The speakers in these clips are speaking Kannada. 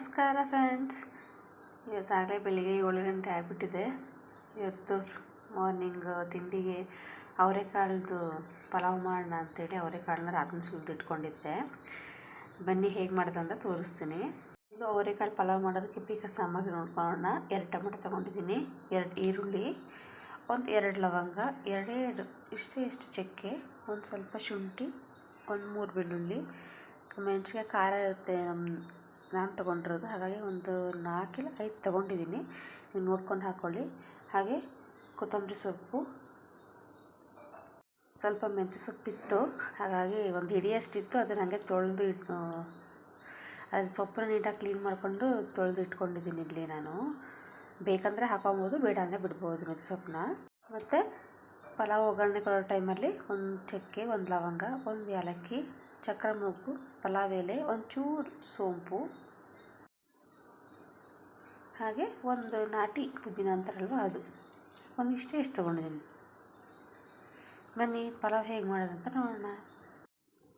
ನಮಸ್ಕಾರ ಫ್ರೆಂಡ್ಸ್. ಇವತ್ತಾಗಲೇ ಬೆಳಿಗ್ಗೆ 7 ಗಂಟೆ ಆಗಿಬಿಟ್ಟಿದೆ. ಇವತ್ತು ಮಾರ್ನಿಂಗ್ ತಿಂಡಿಗೆ ಅವರೆಕಾಳದ್ದು ಪಲಾವ್ ಮಾಡೋಣ ಅಂತೇಳಿ ಅವರೆಕಾಳನ್ನ ರಾತ್ರಿ ಸುಲಿದಿಟ್ಕೊಂಡಿದ್ದೆ. ಬನ್ನಿ ಹೇಗೆ ಮಾಡೋದು ಅಂತ ತೋರಿಸ್ತೀನಿ. ಇದು ಅವರೆಕಾಳು ಪಲಾವ್ ಮಾಡೋದಕ್ಕೆ ಬೇಕಾದ ಸಾಮಗ್ರಿ ನೋಡ್ಕೊಳ್ಳೋಣ. 2 ಟೊಮೆಟೊ ತೊಗೊಂಡಿದ್ದೀನಿ, 2 ಈರುಳ್ಳಿ, 2 ಲವಂಗ, 2 ಇಷ್ಟು ಚಕ್ಕೆ, ಒಂದು ಸ್ವಲ್ಪ ಶುಂಠಿ, 3 ಬೆಳ್ಳುಳ್ಳಿ, ಮೆಣಸಿಗೆ ಖಾರ ಇರುತ್ತೆ ನಾನು ತೊಗೊಂಡಿರೋದು, ಹಾಗಾಗಿ ಒಂದು 4 ಇಲ್ಲ 5 ತೊಗೊಂಡಿದ್ದೀನಿ. ನೀವು ನೋಡ್ಕೊಂಡು ಹಾಕ್ಕೊಳ್ಳಿ. ಹಾಗೆ ಕೊತ್ತಂಬರಿ ಸೊಪ್ಪು, ಸ್ವಲ್ಪ ಮೆಂತ್ಯ ಸೊಪ್ಪಿತ್ತು, ಹಾಗಾಗಿ ಒಂದು ಹಿಡಿಯಷ್ಟಿತ್ತು. ಅದನ್ನು ಹಾಗೆ ತೊಳೆದು ಅದು ಸೊಪ್ಪನ್ನ ನೀಟಾಗಿ ಕ್ಲೀನ್ ಮಾಡಿಕೊಂಡು ತೊಳೆದು ಇಟ್ಕೊಂಡಿದ್ದೀನಿ ಇಲ್ಲಿ ನಾನು. ಬೇಕಂದರೆ ಹಾಕೊಬೋದು, ಬೇಡ ಅಂದರೆ ಬಿಡ್ಬೋದು ಮೆಂತ್ಯ ಸೊಪ್ಪನ್ನ. ಮತ್ತು ಪಲಾವ್ ಒಗ್ಗರಣೆ ಕೊಡೋ ಟೈಮಲ್ಲಿ 1 ಚಕ್ಕೆ, 1 ಲವಂಗ, 1 ಏಲಕ್ಕಿ, ಚಕ್ರ ಮೊಗ್ಗು, ಪಲಾವ್ ಎಲೆ, ಒಂಚೂರು ಸೋಂಪು, ಹಾಗೆ 1 ನಾಟಿ ಪುದೀನ ಅಂತಾರಲ್ವ ಅದು, ಇಷ್ಟು ತೊಗೊಂಡಿದ್ದೀನಿ. ಬನ್ನಿ ಪಲಾವ್ ಹೇಗೆ ಮಾಡೋದಂತ ನೋಡೋಣ.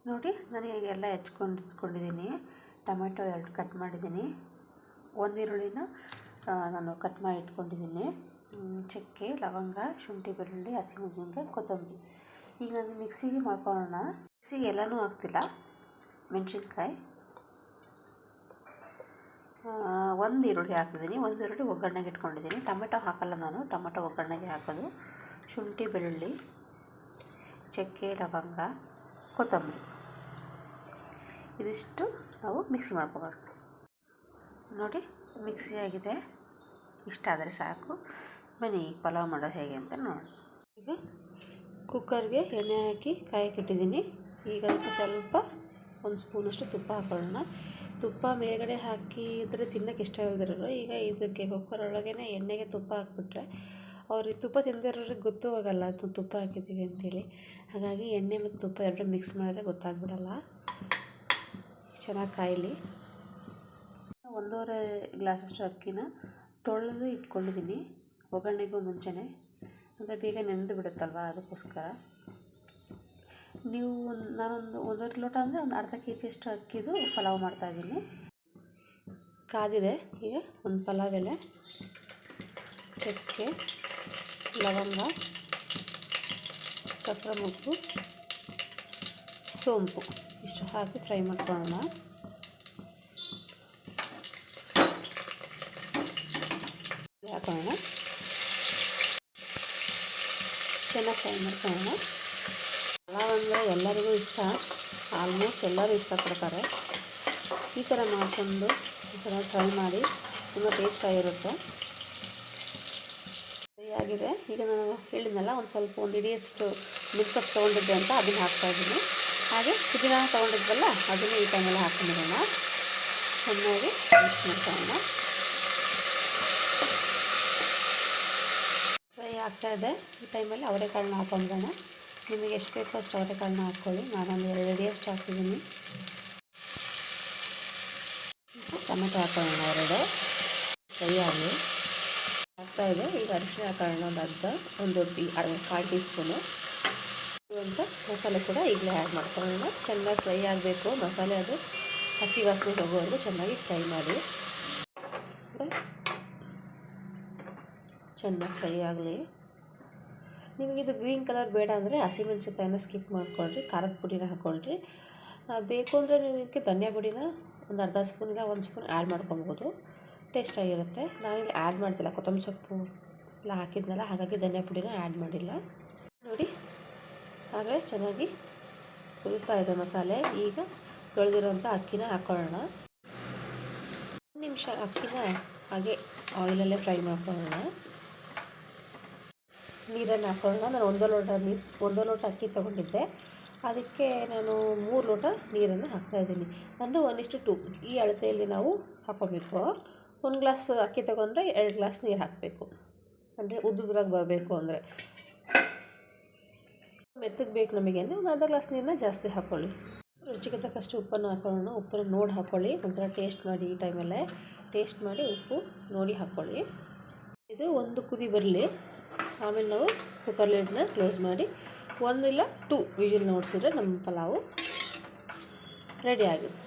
ನೋಡಿ, ನಾನು ಈಗ ಎಲ್ಲ ಹೆಚ್ಕೊಂಡಿದ್ದೀನಿ. ಟೊಮೆಟೊ 2 ಕಟ್ ಮಾಡಿದ್ದೀನಿ, 1 ಈರುಳ್ಳಿನ ನಾನು ಕಟ್ ಮಾಡಿ ಇಟ್ಕೊಂಡಿದ್ದೀನಿ, ಚಕ್ಕೆ, ಲವಂಗ, ಶುಂಠಿ, ಬೆಳ್ಳುಳ್ಳಿ, ಹಸಿಮೆಣಸಿನ್ಕಾಯಿ, ಕೊತ್ತಂಬರಿ. ಈಗ ನಾನು ಮಿಕ್ಸಿಗೆ ಮಾಡ್ಕೊಳ್ಳೋಣ. ಮಿಕ್ಸಿಗೆ ಎಲ್ಲನೂ ಹಾಕ್ತಿಲ್ಲ. ಮೆಣಸಿನ್ಕಾಯಿ, 1 ಈರುಳ್ಳಿ ಹಾಕಿದ್ದೀನಿ, 1 ಈರುಳ್ಳಿ ಒಗ್ಗರಣೆಗೆ ಇಟ್ಕೊಂಡಿದ್ದೀನಿ. ಟೊಮೆಟೊ ಹಾಕಲ್ಲ ನಾನು, ಟೊಮೆಟೊ ಒಗ್ಗರಣೆಗೆ ಹಾಕೋದು. ಶುಂಠಿ, ಬೆಳ್ಳುಳ್ಳಿ, ಚಕ್ಕೆ, ಲವಂಗ, ಕೊತ್ತಂಬರಿ, ಇದಿಷ್ಟು ನಾವು ಮಿಕ್ಸಿ ಮಾಡ್ಕೋಬಾರ್ದು. ನೋಡಿ, ಮಿಕ್ಸಿ ಆಗಿದೆ. ಇಷ್ಟ ಆದರೆ ಸಾಕು. ಬನ್ನಿ ಪಲಾವ್ ಮಾಡೋದು ಹೇಗೆ ಅಂತ ನೋಡೋಣ. ಈಗ ಕುಕ್ಕರ್ಗೆ ಎಣ್ಣೆ ಹಾಕಿ ಕಾಯಕ್ಕೆ ಇಟ್ಟಿದ್ದೀನಿ. ಈಗ ಅದಕ್ಕೆ ಸ್ವಲ್ಪ 1 ಸ್ಪೂನಷ್ಟು ತುಪ್ಪ ಹಾಕೊಳ್ಳೋಣ. ತುಪ್ಪ ಮೇಲ್ಗಡೆ ಹಾಕಿದರೆ ತಿನ್ನೋಕ್ಕೆ ಇಷ್ಟ ಇಲ್ದಿರೋರು ಈಗ ಇದಕ್ಕೆ ಕುಕ್ಕರ್ ಒಳಗೇ ಎಣ್ಣೆಗೆ ತುಪ್ಪ ಹಾಕ್ಬಿಟ್ರೆ ಅವ್ರಿಗೆ ತುಪ್ಪ ತಿಂದಿರೋರಿಗೆ ಗೊತ್ತೂ ಆಗೋಲ್ಲ ಅದು ತುಪ್ಪ ಹಾಕಿದ್ದೀವಿ ಅಂತೇಳಿ. ಹಾಗಾಗಿ ಎಣ್ಣೆ ಮತ್ತು ತುಪ್ಪ 2 ಮಿಕ್ಸ್ ಮಾಡಿದ್ರೆ ಗೊತ್ತಾಗ್ಬಿಡಲ್ಲ. ಚೆನ್ನಾಗಿ ಕಾಯಲಿ. 1.5 ಗ್ಲಾಸಷ್ಟು ಅಕ್ಕಿನ ತೊಳೆದು ಇಟ್ಕೊಂಡಿದ್ದೀನಿ, ಒಗ್ಗರಣೆಗೂ ಮುಂಚೆನೇ, ಅಂದರೆ ಬೇಗ ನೆನೆದು ಬಿಡುತ್ತಲ್ವ, ಅದಕ್ಕೋಸ್ಕರ. ನೀವು ನಾನೊಂದು 1.5 ಲೋಟ ಅಂದರೆ ಒಂದು ಅರ್ಧ kg ಅಕ್ಕಿದು ಪಲಾವ್ ಮಾಡ್ತಾಯಿದ್ದೀನಿ. ಕಾದಿದೆ. ಈಗ 1 ಪಲಾವ್ ಎಲೆ, ಚಕ್ಕೆ, ಲವಂಗ, ಚಕ್ರ ಮೊಗ್ಗು, ಸೋಂಪು ಇಷ್ಟು ಹಾಕಿ ಫ್ರೈ ಮಾಡ್ಕೊಳ್ಳೋಣ. ಹಾಕೋಣ, ಚೆನ್ನಾಗಿ ಫ್ರೈ ಮಾಡ್ಕೊಳ್ಳೋಣ. ಪಲಾವ್ ಅಂದರೆ ಎಲ್ಲರಿಗೂ ಇಷ್ಟ, ಆಲ್ಮೋಸ್ಟ್ ಎಲ್ಲರೂ ಇಷ್ಟಪಡ್ತಾರೆ. ಈ ಥರ ಮಾಡಿಕೊಂಡು ಈ ಥರ ಫ್ರೈ ಮಾಡಿ ತುಂಬ ಟೇಸ್ಟಾಗಿರುತ್ತೆ. ಫ್ರೈ ಆಗಿದೆ. ಈಗ ನಾನು ಹೇಳಿದ್ನಲ್ಲ, ಒಂದು ಹಿಡಿಯಷ್ಟು ಮಿಕ್ಸಪ್ ತೊಗೊಂಡಿದ್ದೆ ಅಂತ ಅದನ್ನು ಹಾಕ್ತಾಯಿದ್ದೀನಿ. ಹಾಗೆ ಪುದೀನ ತೊಗೊಂಡಿದ್ವಲ್ಲ ಅದನ್ನು ಈ ಟೈಮೆಲ್ಲ ಹಾಕ್ಕೊಂಡಿರೋಣ. ಚೆನ್ನಾಗಿ ಮಿಕ್ಸ್ ಮಾಡ್ಕೊಳ್ಳೋಣ. ಫ್ರೈ ಆಗ್ತಾಯಿದೆ. ಈ ಟೈಮಲ್ಲಿ ಅವರೆಕಾಳನ್ನ ಹಾಕ್ಕೊಂಡ್ಬಿಡೋಣ. ನಿಮಗೆ ಎಷ್ಟು ಬೇಕೋ ಅಷ್ಟು ಅವರೆಕಾಳನ್ನ ಹಾಕ್ಕೊಳ್ಳಿ. ನಾನೊಂದು 2 ಹಿಡಿಯಷ್ಟು ಹಾಕ್ತಿದ್ದೀನಿ. ಟೊಮೆಟೊ ಹಾಕೋಣ, 2 ಫ್ರೈ ಆಗಲಿ. ಆಗ್ತಾಯಿದೆ. ಈಗ ಅರಿಶಿನ ಹಾಕೋಣ, ಒಂದು 1/4 ಟೀ ಸ್ಪೂನು ಅಂತ. ಮಸಾಲೆ ಕೂಡ ಈಗಲೇ ಆ್ಯಡ್ ಮಾಡ್ಕೊಳ್ಳೋಣ. ಚೆನ್ನಾಗಿ ಫ್ರೈ ಆಗಬೇಕು ಮಸಾಲೆ, ಅದು ಹಸಿ ವಾಸನೆ ಹೋಗೋವರೆಗೂ ಚೆನ್ನಾಗಿ ಫ್ರೈ ಮಾಡಿ. ಚೆನ್ನಾಗಿ ಫ್ರೈ ಆಗಲಿ. ನಿಮಗಿದು ಗ್ರೀನ್ ಕಲರ್ ಬೇಡ ಅಂದರೆ ಹಸಿಮೆಣಸಿನ್ಕಾಯಿನ ಸ್ಕಿಪ್ ಮಾಡ್ಕೊಳ್ರಿ, ಖಾರದ ಪುಡಿನ ಹಾಕ್ಕೊಳ್ರಿ. ಬೇಕು ಅಂದರೆ ನೀವು ಇದಕ್ಕೆ ಧನಿಯಾ ಪುಡಿನ ಒಂದು ಅರ್ಧ ಸ್ಪೂನ್ ಇಲ್ಲ 1 ಸ್ಪೂನ್ ಆ್ಯಡ್ ಮಾಡ್ಕೊಬೋದು, ಟೇಸ್ಟಾಗಿರುತ್ತೆ. ನಾನಿಲ್ಲಿ ಆ್ಯಡ್ ಮಾಡ್ತಿಲ್ಲ, ಕೊತ್ತಂಬರಿ ಸೊಪ್ಪು ಎಲ್ಲ ಹಾಕಿದ್ನಲ್ಲ, ಹಾಗಾಗಿ ಧನಿಯಾ ಪುಡಿನ ಆ್ಯಡ್ ಮಾಡಿಲ್ಲ. ನೋಡಿ, ಹಾಗೆ ಚೆನ್ನಾಗಿ ಕುದೀತಾ ಇದೆ ಮಸಾಲೆ. ಈಗ ತೊಳೆದಿರೋಂಥ ಅಕ್ಕಿನ ಹಾಕ್ಕೊಳ್ಳೋಣ. 1 ನಿಮಿಷ ಅಕ್ಕಿನ ಹಾಗೆ ಆಯಿಲಲ್ಲೇ ಫ್ರೈ ಮಾಡ್ಕೊಳ್ಳೋಣ. ನೀರನ್ನು ಹಾಕೊಳ್ಳೋಣ. ನಾನು 1 ಲೋಟ ಅಕ್ಕಿ ತೊಗೊಂಡಿದ್ದೆ, ಅದಕ್ಕೆ ನಾನು 3 ಲೋಟ ನೀರನ್ನು ಹಾಕ್ತಾಯಿದ್ದೀನಿ. ಅಂದರೆ 1:2 ಈ ಅಳತೆಯಲ್ಲಿ ನಾವು ಹಾಕ್ಕೊಬೇಕು. 1 ಗ್ಲಾಸ್ ಅಕ್ಕಿ ತೊಗೊಂಡ್ರೆ 2 ಗ್ಲಾಸ್ ನೀರು ಹಾಕಬೇಕು. ಅಂದರೆ ಉದ್ದುದ್ರಾಗಿ ಬರಬೇಕು ಅಂದರೆ, ಮೆತ್ತಗೆ ಬೇಕು ನಮಗೆ ಅಂದರೆ ಒಂದು ಅರ್ಧ ಗ್ಲಾಸ್ ನೀರನ್ನ ಜಾಸ್ತಿ ಹಾಕ್ಕೊಳ್ಳಿ. ರುಚಿಗೆ ತಕ್ಕಷ್ಟು ಉಪ್ಪನ್ನು ಹಾಕೊಳ್ಳೋಣ. ಉಪ್ಪನ್ನು ನೋಡಿ ಹಾಕ್ಕೊಳ್ಳಿ. ಒಂದ್ಸಲ ಟೇಸ್ಟ್ ಮಾಡಿ. ಈ ಟೈಮಲ್ಲೇ ಟೇಸ್ಟ್ ಮಾಡಿ ಉಪ್ಪು ನೋಡಿ ಹಾಕ್ಕೊಳ್ಳಿ. ಇದು 1 ಕುದಿ ಬರಲಿ. ಆಮೇಲೆ ನಾವು ಕುಕ್ಕರ್ ಲಿಡ್ನ ಕ್ಲೋಸ್ ಮಾಡಿ 1 ಇಲ್ಲ 2 ವಿಜಿಲ್ ನೋಡಿಸಿದ್ರೆ ನಮ್ಮ ಪಲಾವು ರೆಡಿ ಆಗುತ್ತೆ.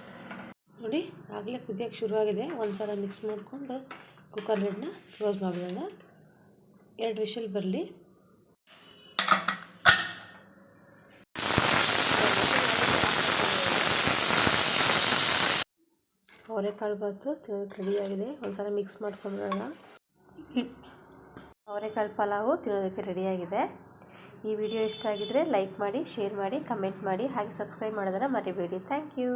ನೋಡಿ ಆಗಲೇ ಕುದಿಯೋಕ್ಕೆ ಶುರುವಾಗಿದೆ. ಒಂದು ಸಲ ಮಿಕ್ಸ್ ಮಾಡಿಕೊಂಡು ಕುಕ್ಕರ್ ಲಿಡ್ನ ಕ್ಲೋಸ್ ಮಾಡಿಬಿಡೋಣ. 2 ವಿಷಲ್ ಬರಲಿ. ಅವರೆಕಾಳು ಬಾತು ರೆಡಿಯಾಗಿದೆ. ಒಂದು ಸಲ ಮಿಕ್ಸ್ ಮಾಡ್ಕೊಂಬಿಡೋಣ. ಅವರೆಕಾಳು ಪಲಾವು ತಿನ್ನೋದಕ್ಕೆ ರೆಡಿಯಾಗಿದೆ. ಈ ವಿಡಿಯೋ ಇಷ್ಟ ಆಗಿದರೆ ಲೈಕ್ ಮಾಡಿ, ಶೇರ್ ಮಾಡಿ, ಕಮೆಂಟ್ ಮಾಡಿ, ಹಾಗೆ ಸಬ್ಸ್ಕ್ರೈಬ್ ಮಾಡೋದನ್ನು ಮರಿಬೇಡಿ. Thank you.